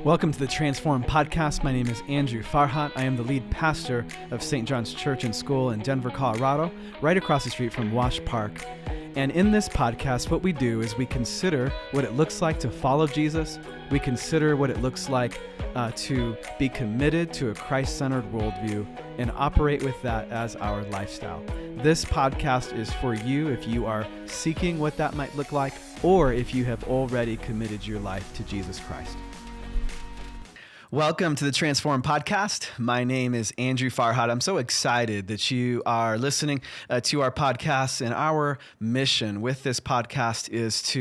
Welcome to the Transform Podcast. My name is Andrew Farhat. I am the lead pastor of St. John's Church and School in Denver, Colorado, right across the street from Wash Park. And in this podcast, what we do is we consider what it looks like to follow Jesus. We consider what it looks like to be committed to a Christ-centered worldview and operate with that as our lifestyle. This podcast is for you if you are seeking what that might look like, or if you have already committed your life to Jesus Christ. Welcome to the Transform Podcast. My name is Andrew Farhat. I'm so excited that you are listening to our podcast, and our mission with this podcast is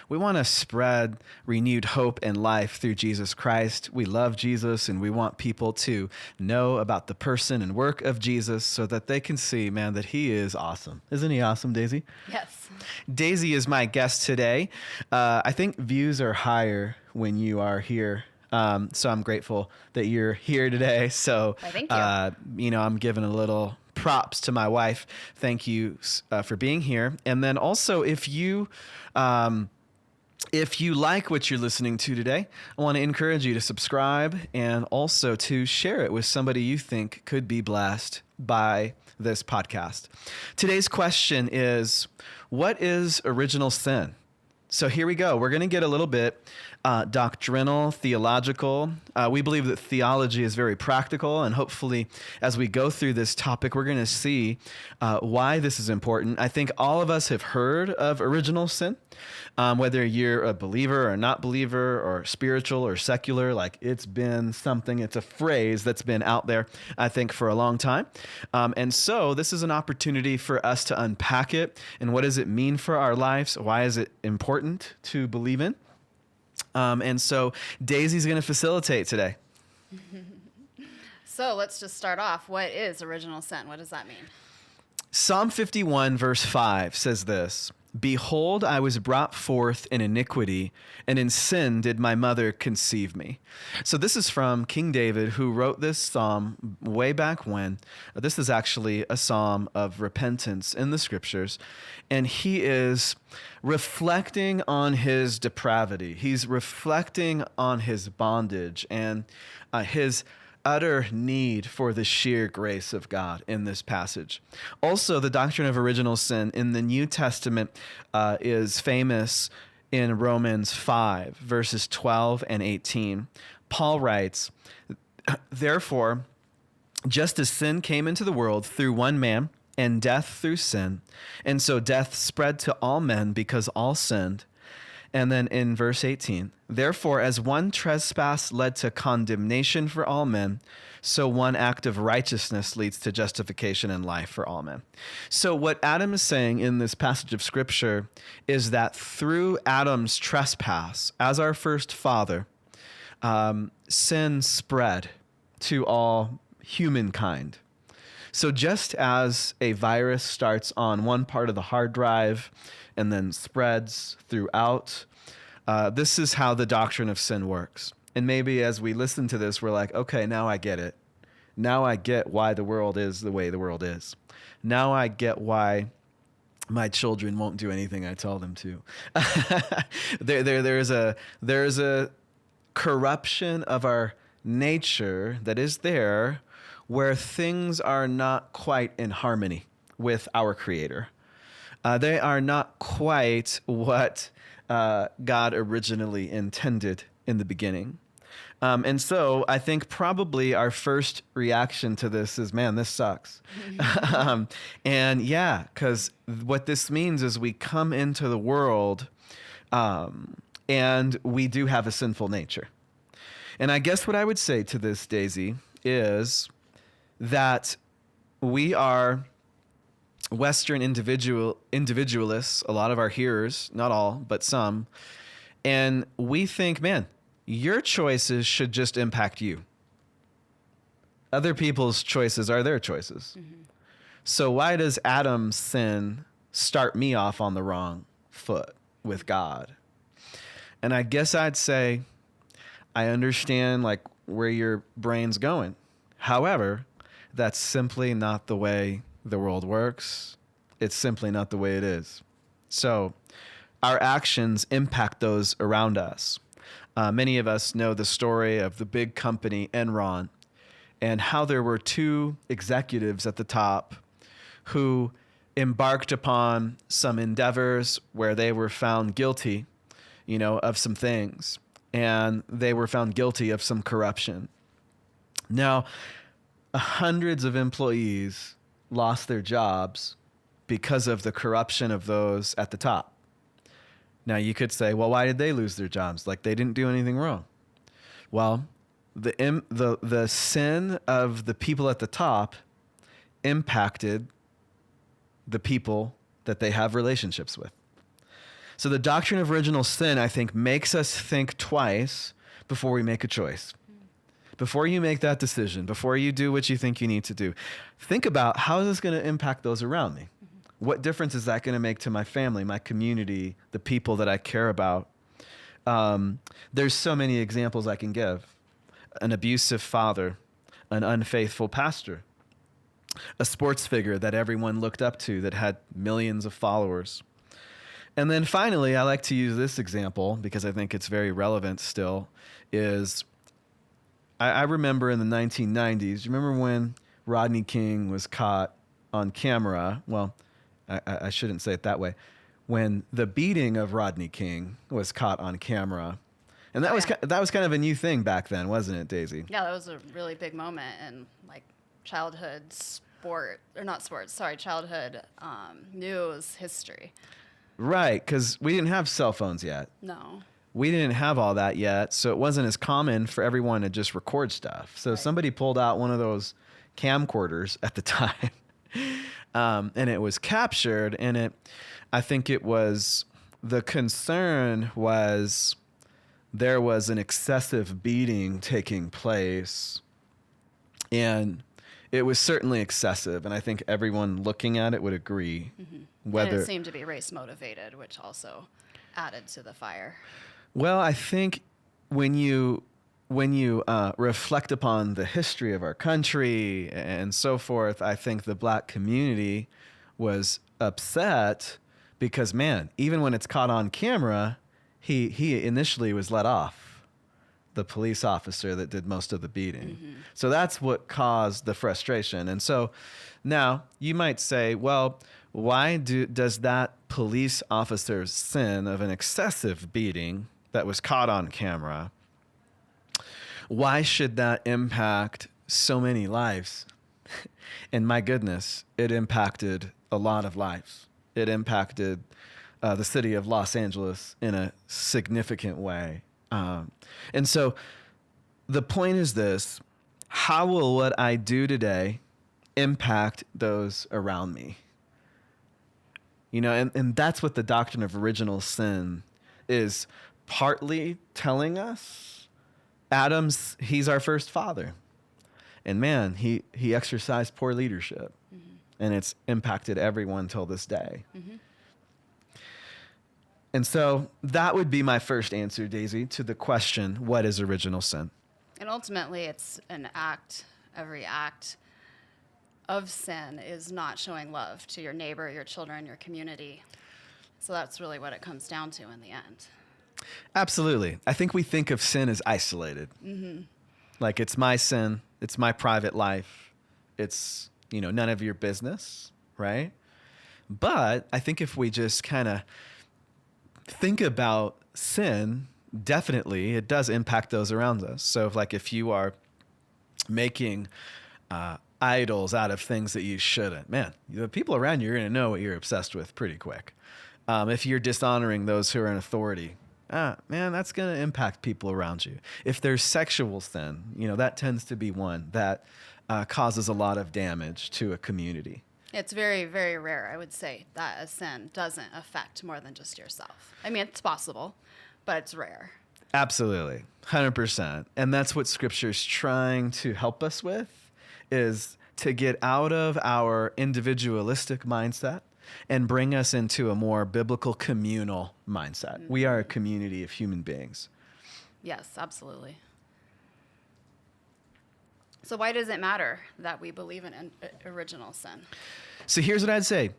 we want to spread renewed hope and life through Jesus Christ. We love Jesus, and we want people to know about the person and work of Jesus so that they can see, man, that he is awesome. Isn't he awesome, Daisy? Yes. Daisy is my guest today. I think views are higher when you are here. So I'm grateful that you're here today. So, thank you. I'm giving a little props to my wife. Thank you for being here. And then also, if you like what you're listening to today, I want to encourage you to subscribe and also to share it with somebody you think could be blessed by this podcast. Today's question is, what is original sin? So here we go. We're going to get a little bit doctrinal, theological. We believe that theology is very practical, and hopefully as we go through this topic, we're going to see why this is important. I think all of us have heard of original sin, whether you're a believer or not believer or spiritual or secular, like it's a phrase that's been out there, I think, for a long time. And so this is an opportunity for us to unpack it, and what does it mean for our lives? Why is it important to believe in? And so Daisy's going to facilitate today. So let's just start off. What is original sin? What does that mean? Psalm 51 verse 5 says this: "Behold, I was brought forth in iniquity, and in sin did my mother conceive me." So this is from King David, who wrote this psalm way back when. This is actually a psalm of repentance in the scriptures, and he is reflecting on his depravity. He's reflecting on his bondage and his utter need for the sheer grace of God in this passage. Also, the doctrine of original sin in the New Testament is famous in Romans 5, verses 12 and 18. Paul writes, "Therefore, just as sin came into the world through one man, and death through sin, and so death spread to all men because all sinned." And then in verse 18, "Therefore, as one trespass led to condemnation for all men, so one act of righteousness leads to justification and life for all men." So what Adam is saying in this passage of scripture is that through Adam's trespass, as our first father, sin spread to all humankind. So just as a virus starts on one part of the hard drive and then spreads throughout, this is how the doctrine of sin works. And maybe as we listen to this, we're like, okay, now I get it. Now I get why the world is the way the world is. Now I get why my children won't do anything I tell them to. There's a corruption of our nature that is there, where things are not quite in harmony with our Creator. They are not quite what God originally intended in the beginning. And so I think probably our first reaction to this is, man, this sucks. And yeah, because what this means is we come into the world and we do have a sinful nature. And I guess what I would say to this, Daisy, is that we are Western individualists, a lot of our hearers, not all, but some, and we think, man, your choices should just impact you. Other people's choices are their choices. Mm-hmm. So why does Adam's sin start me off on the wrong foot with God? And I guess I'd say, I understand like where your brain's going. However, that's simply not the way the world works. It's simply not the way it is. So our actions impact those around us. Many of us know the story of the big company Enron and how there were two executives at the top who embarked upon some endeavors where they were found guilty, of some things, and they were found guilty of some corruption. Now, hundreds of employees lost their jobs because of the corruption of those at the top. Now, you could say, well, why did they lose their jobs? Like, they didn't do anything wrong. Well, the sin of the people at the top impacted the people that they have relationships with. So the doctrine of original sin, I think, makes us think twice before we make a choice. Before you make that decision, before you do what you think you need to do, think about, how is this going to impact those around me? What difference is that going to make to my family, my community, the people that I care about? There's so many examples I can give. An abusive father, an unfaithful pastor, a sports figure that everyone looked up to that had millions of followers. And then finally, I like to use this example because I think it's very relevant still, is I remember in the 1990s, you remember when Rodney King was caught on camera? Well, I shouldn't say it that way. When the beating of Rodney King was caught on camera. And that was kind of a new thing back then, wasn't it, Daisy? Yeah, that was a really big moment in like childhood childhood news history. Right, because we didn't have cell phones yet. No. We didn't have all that yet, so it wasn't as common for everyone to just record stuff. So somebody pulled out one of those camcorders at the time, and it was captured, and I think it was, the concern was there was an excessive beating taking place, and it was certainly excessive, and I think everyone looking at it would agree. Mm-hmm. And it seemed to be race motivated, which also added to the fire. Well, I think when you reflect upon the history of our country and so forth, I think the black community was upset because, man, even when it's caught on camera, he initially was let off, the police officer that did most of the beating. Mm-hmm. So that's what caused the frustration. And so now you might say, well, why does that police officer's sin of an excessive beating that was caught on camera, why should that impact so many lives? And my goodness, it impacted a lot of lives. It impacted the city of Los Angeles in a significant way. And so the point is this: how will what I do today impact those around me? And that's what the doctrine of original sin is partly telling us. He's our first father. And man, he exercised poor leadership. Mm-hmm. And it's impacted everyone till this day. Mm-hmm. And so that would be my first answer, Daisy, to the question, what is original sin? And ultimately, it's an act. Every act of sin is not showing love to your neighbor, your children, your community. So that's really what it comes down to in the end. Absolutely. I think we think of sin as isolated. Mm-hmm. Like, it's my sin, it's my private life, it's, none of your business, right? But I think if we just kind of think about sin, definitely it does impact those around us. So if you are making idols out of things that you shouldn't, man, the people around you are going to know what you're obsessed with pretty quick. If you're dishonoring those who are in authority, man, that's going to impact people around you. If there's sexual sin, that tends to be one that causes a lot of damage to a community. It's very, very rare, I would say, that a sin doesn't affect more than just yourself. I mean, it's possible, but it's rare. Absolutely, 100%. And that's what Scripture's trying to help us with, is to get out of our individualistic mindset and bring us into a more biblical communal mindset. Mm-hmm. We are a community of human beings. Yes, absolutely. So why does it matter that we believe in original sin? So here's what I'd say.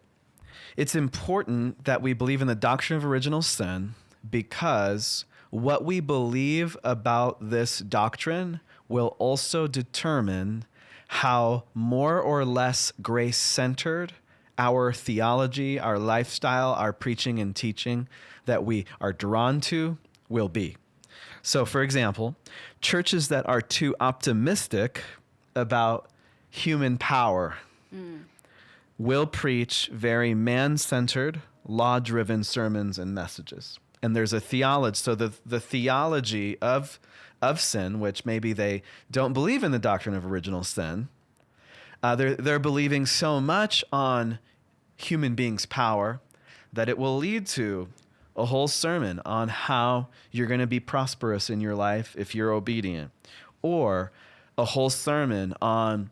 It's important that we believe in the doctrine of original sin because what we believe about this doctrine will also determine how more or less grace-centered our theology, our lifestyle, our preaching and teaching that we are drawn to will be. So, for example, churches that are too optimistic about human power will preach very man-centered, law-driven sermons and messages. And there's a theology. So the theology of sin, which maybe they don't believe in the doctrine of original sin, they're believing so much on human beings' power that it will lead to a whole sermon on how you're going to be prosperous in your life if you're obedient, or a whole sermon on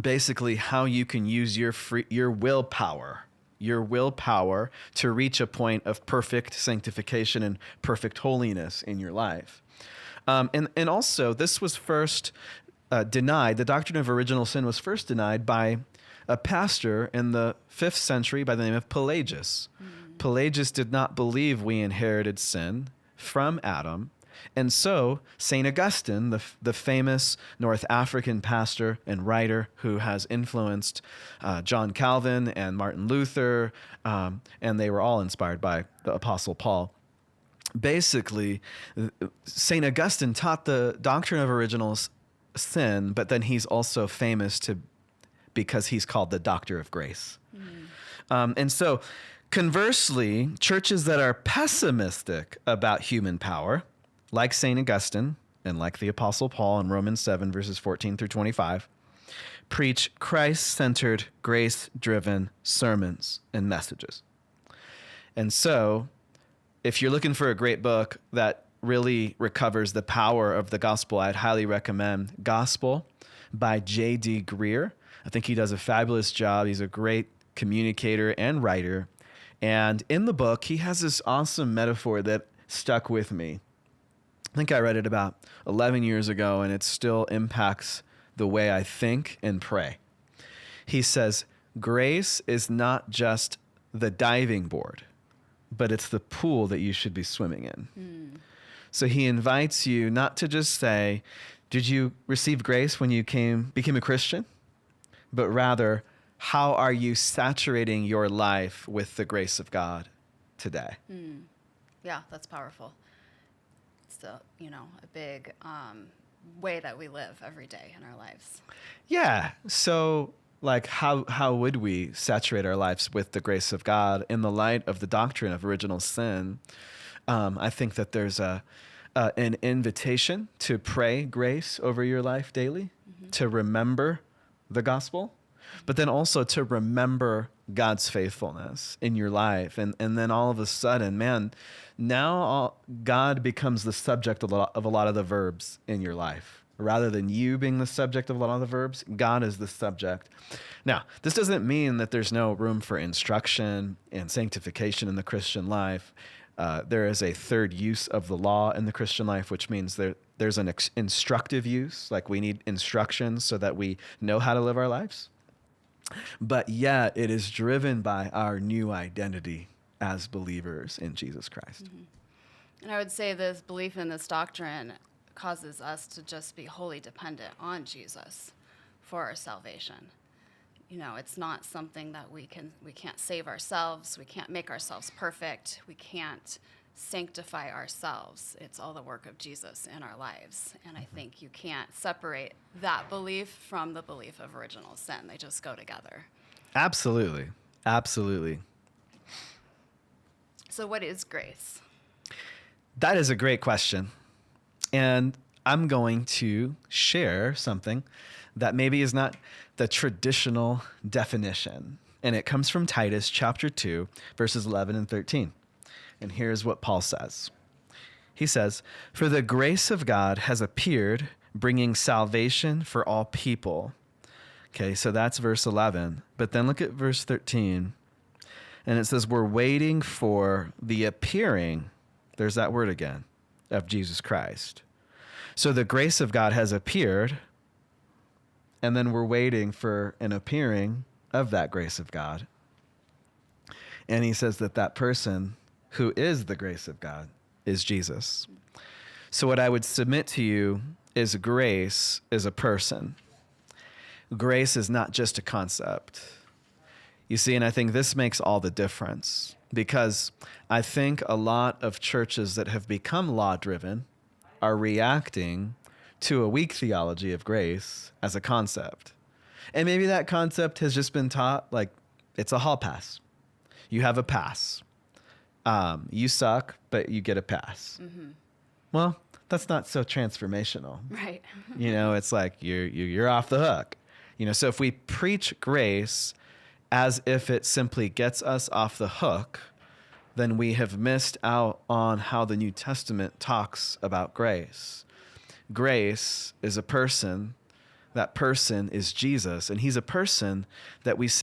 basically how you can use your willpower to reach a point of perfect sanctification and perfect holiness in your life. And also, this was first denied. The doctrine of original sin was first denied by a pastor in the 5th century by the name of Pelagius. Pelagius did not believe we inherited sin from Adam. And so St. Augustine, the famous North African pastor and writer who has influenced John Calvin and Martin Luther, and they were all inspired by the Apostle Paul. Basically, St. Augustine taught the doctrine of original sin, but then he's also famous because he's called the Doctor of Grace. And so conversely, churches that are pessimistic about human power, like St. Augustine and like the Apostle Paul in Romans 7, verses 14 through 25, preach Christ-centered, grace-driven sermons and messages. And so, if you're looking for a great book that really recovers the power of the gospel, I'd highly recommend Gospel by J.D. Greer. I think he does a fabulous job. He's a great communicator and writer. And in the book, he has this awesome metaphor that stuck with me. I think I read it about 11 years ago, and it still impacts the way I think and pray. He says, grace is not just the diving board, but it's the pool that you should be swimming in. So he invites you not to just say, did you receive grace when you became a Christian? But rather, how are you saturating your life with the grace of God today? Yeah, that's powerful. It's a big way that we live every day in our lives. Yeah. So, like, how would we saturate our lives with the grace of God in the light of the doctrine of original sin? I think that there's an invitation to pray grace over your life daily, to remember the gospel, but then also to remember God's faithfulness in your life. And then all of a sudden, man, now God becomes the subject of a lot of the verbs in your life. Rather than you being the subject of a lot of the verbs, God is the subject. Now, this doesn't mean that there's no room for instruction and sanctification in the Christian life. There is a third use of the law in the Christian life, which means there's an instructive use, like we need instructions so that we know how to live our lives. But yet it is driven by our new identity as believers in Jesus Christ. And I would say this belief in this doctrine causes us to just be wholly dependent on Jesus for our salvation. It's not something that we can't save ourselves. We can't make ourselves perfect. We can't sanctify ourselves. It's all the work of Jesus in our lives. And I think you can't separate that belief from the belief of original sin. They just go together. Absolutely. Absolutely. So what is grace? That is a great question. And I'm going to share something that maybe is not the traditional definition. And it comes from Titus chapter 2, verses 11 and 13. And here's what Paul says. He says, "For the grace of God has appeared, bringing salvation for all people." Okay, so that's verse 11. But then look at verse 13. And it says, we're waiting for the appearing, there's that word again, of Jesus Christ. So the grace of God has appeared, and then we're waiting for an appearing of that grace of God. And he says that person who is the grace of God is Jesus. So what I would submit to you is grace is a person. Grace is not just a concept. You see, and I think this makes all the difference, because I think a lot of churches that have become law-driven are reacting to a weak theology of grace as a concept. And maybe that concept has just been taught like it's a hall pass. You have a pass. You suck, but you get a pass. Mm-hmm. Well, that's not so transformational. Right. It's like you're off the hook. So if we preach grace as if it simply gets us off the hook, then we have missed out on how the New Testament talks about grace. Grace is a person. That person is Jesus, and he's a person that we see.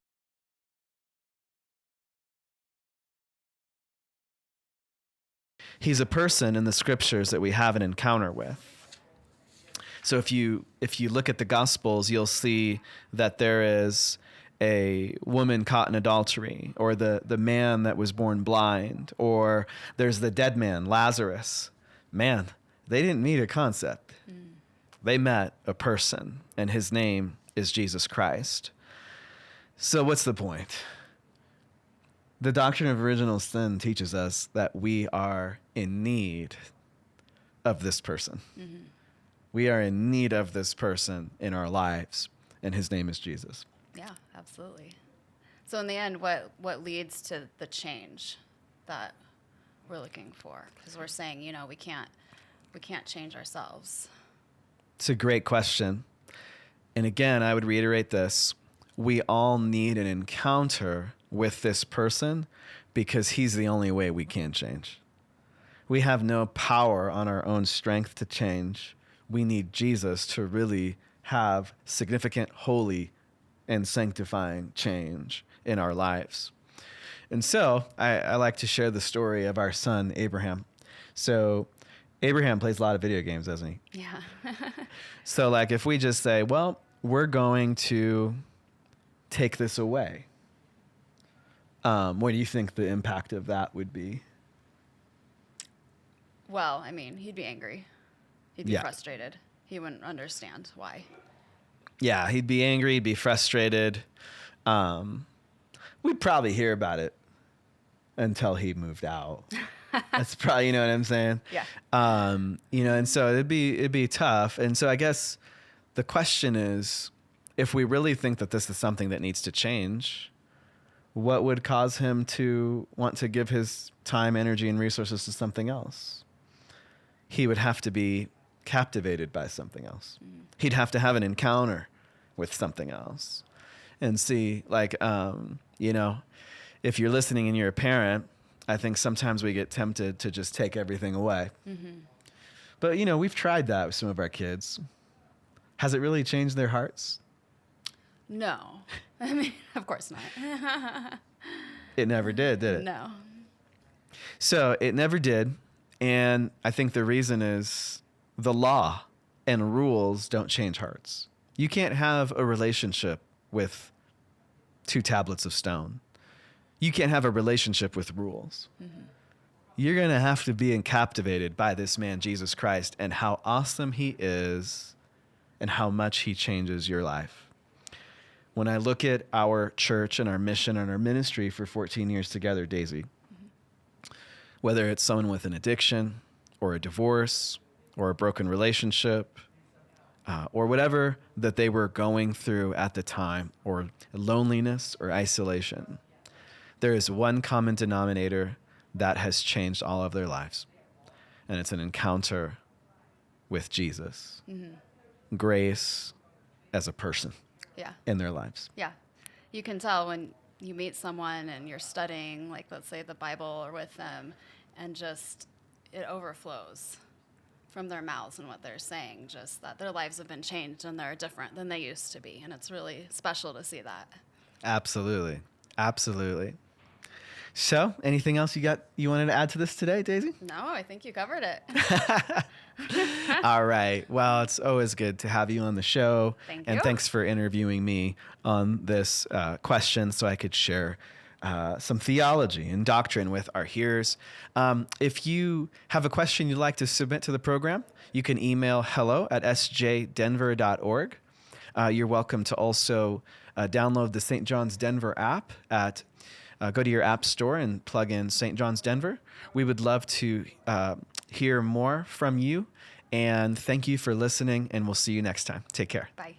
He's a person in the scriptures that we have an encounter with. So if you look at the Gospels, you'll see that there is a woman caught in adultery, or the man that was born blind, or there's the dead man, Lazarus. Man, they didn't meet a concept. They met a person, and his name is Jesus Christ. So what's the point? The doctrine of original sin teaches us that we are in need of this person. Mm-hmm. We are in need of this person in our lives, and his name is Jesus. Yeah, absolutely. So in the end, what leads to the change that we're looking for? Because we're saying, we can't change ourselves. It's a great question. And again, I would reiterate this. We all need an encounter with this person because he's the only way we can change. We have no power on our own strength to change. We need Jesus to really have significant, holy, and sanctifying change in our lives. And so I like to share the story of our son, Abraham. So Abraham plays a lot of video games, doesn't he? Yeah. So like if we just say, well, we're going to take this away, what do you think the impact of that would be? Well, he'd be angry. He'd be frustrated. He wouldn't understand why. Yeah, he'd be angry, he'd be frustrated. We'd probably hear about it until he moved out. That's probably, you know what I'm saying? Yeah. And so it'd be tough. And so I guess the question is, if we really think that this is something that needs to change, what would cause him to want to give his time, energy, and resources to something else? He would have to be captivated by something else. He'd have to have an encounter with something else. And see, like, if you're listening and you're a parent, I think sometimes we get tempted to just take everything away. Mm-hmm. But, we've tried that with some of our kids. Has it really changed their hearts? No. Of course not. It never did it? No. So it never did. And I think the reason is the law and rules don't change hearts. You can't have a relationship with 2 tablets of stone. You can't have a relationship with rules. Mm-hmm. You're going to have to be captivated by this man, Jesus Christ, and how awesome he is and how much he changes your life. When I look at our church and our mission and our ministry for 14 years together, Daisy, whether it's someone with an addiction or a divorce or a broken relationship, or whatever that they were going through at the time, or loneliness or isolation, there is one common denominator that has changed all of their lives, and it's an encounter with Jesus. Mm-hmm. Grace as a person in their lives. Yeah. You can tell when you meet someone and you're studying, like, let's say the Bible or with them, and just it overflows from their mouths and what they're saying, just that their lives have been changed and they're different than they used to be. And it's really special to see that. Absolutely. So, anything else you wanted to add to this today, Daisy? No, I think you covered it. All right. Well, it's always good to have you on the show. Thank you. And thanks for interviewing me on this question so I could share some theology and doctrine with our hearers. If you have a question you'd like to submit to the program, you can email hello@sjdenver.org. You're welcome to also download the St. John's Denver app go to your app store and plug in St. John's Denver. We would love to hear more from you. And thank you for listening, and we'll see you next time. Take care. Bye.